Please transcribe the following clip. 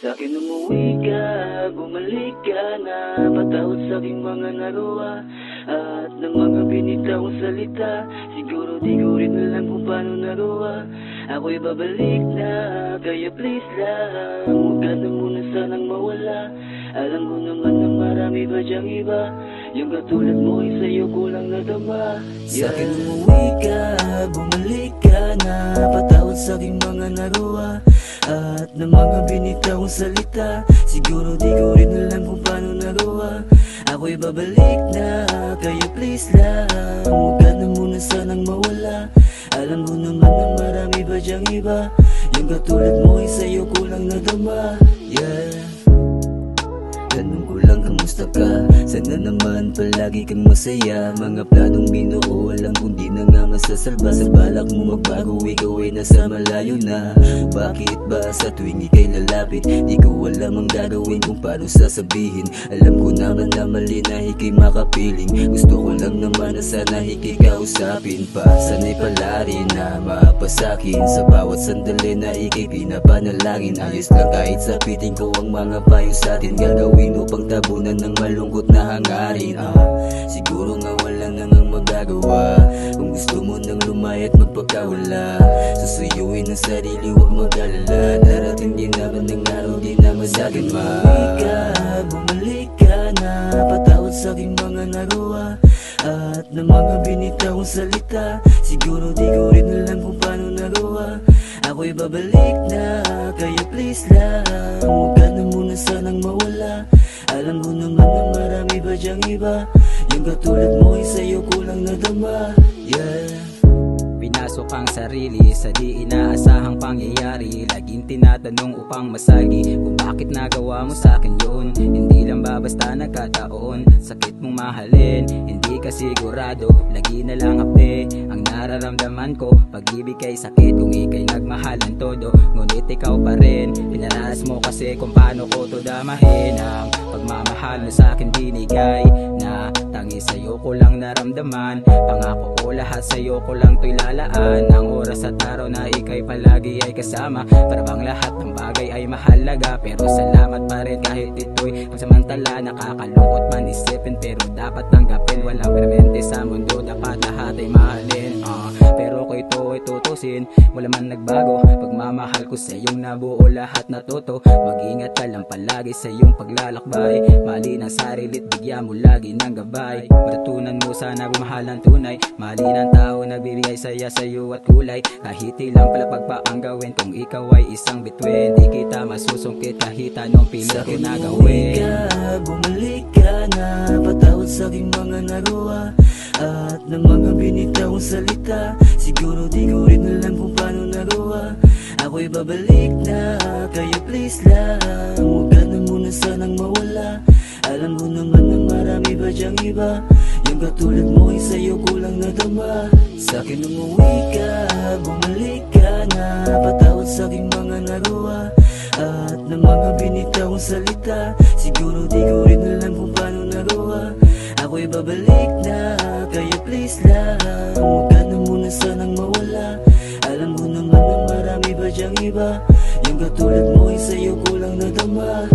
Sa'kin umuwi ka, bumalik ka na, patawad sa'king mga nagawa at ng mga binitawang salita. Siguro di ko rin alam kung paano nagawa. Ako'y babalik na, kaya please lang, huwag ka na muna sanang mawala. Alam ko naman na marami pa dyang iba, yung katulad mo ay sa'yo kulang na dama. Sa'kin umuwi ka, bumalik ka na, patawad sa'king mga nagawa at ng mga binitawang salita. Siguro di ko rin alam kung paano nagawa. Ako'y babalik na, kaya please lang, huwag ka na muna sanang mawala. Alam ko naman na marami pa dyang iba, yung katulad mo ay sa'yo kulang na dama. Tanong ko lang, kamusta ka? Sana naman palagi kang masaya. Mga planong binuo, alam kung di na nga masasalba. Sa balak mo magbago, ikaw ay nasa malayo na. Bakit ba sa tuwing ika'y lalapit, di ko alam ang gagawin kung paano sasabihin. Alam ko naman na mali na ika'y makapiling. Gusto ko lang naman na sana ika'y kausapin pa. Sana'y pala rin na maapasakin sa bawat sandali na ika'y pinapanalangin. Ayos lang kahit sapitin ko ang mga payo sa'tin, gagawin upang tabunan ng malungkot na hangarin. Siguro nga wala nang ang magagawa. Kung gusto mo nang lumayat magpakawala, susuyuin ang sarili, huwag mag-alala. Darating din naman ng araw, di naman sa'kin bumalik ka na, patawad sa'king mga nagawa at ng mga binitawang salita. Siguro di ko rin alam kung paano nagawa. Ako'y babalik na, kaya please lang, huwag ka na muna sanang mawala. Alam ko naman na marami pa dyang iba, yung katulad mo ay sa'yo kulang na dama. Pinasok ang sarili sa di inaasahang pangyayari. Laging tinatanong upang masagi kung bakit nagawa mo sa'kin yun. Hindi lang ba basta nagkataon, sakit mong mahalin, hindi ka sigurado. Lagi na lang hapde ang nararamdaman ko. Pag-ibig kay sakit kung ika'y nagmahalan todo, ngunit ikaw pa rin. Pinaranas mo kasi kung paano ko to damahin. Ang pagmamahal mo sa'kin binigay na tangi sa'yo ko lang naramdaman. Pangako ko lahat sa'yo ko lang to'y lalaan. Ang oras at araw na ika'y palagi ay kasama, para bang lahat ng bagay ay mahalaga. Pero salamat pa rin kahit ito'y pansamantala. Nakakalungkot man isipin pero dapat tanggapin. Walang permente sa mundo, dapat lahat ay mahalin. Pero ko ito ay tutusin, wala man nagbago. Pagmamahal ko sa iyong nabuo lahat natuto. Mag-ingat ka lang palagi sa iyong paglalakbay. Mali ng sarilit, bigyan mo lagi ng gabay. Matutunan mo sana bumahal ng tunay. Mali ng tao nagbibigay saya sa iyo at kulay. Kahit ilang palapag pa ang gawin, kung ikaw ay isang bituin, di kita masusungkit kahit anong pilit ko na gawin. Bumalik ka na, patawad sa'king mga nagawa at ng mga binitawang salita. Siguro di ko rin alam kung paano nagawa. Ako'y babalik na, kaya please lang, huwag ka na muna sanang mawala. Alam ko naman na marami pa dyang iba, yung katulad mo ay sa'yo kulang na dama. Sa'kin umuwi ka, bumalik ka na, patawad sa'king mga nagawa at ng mga binitawang salita. Siguro di ko rin alam kung paano nagawa. Ako'y babalik na, kaya please lang, huwag ka na muna sanang mawala. Alam ko naman na marami pa dyang iba, yung katulad mo ay sa'yo kulang na dama.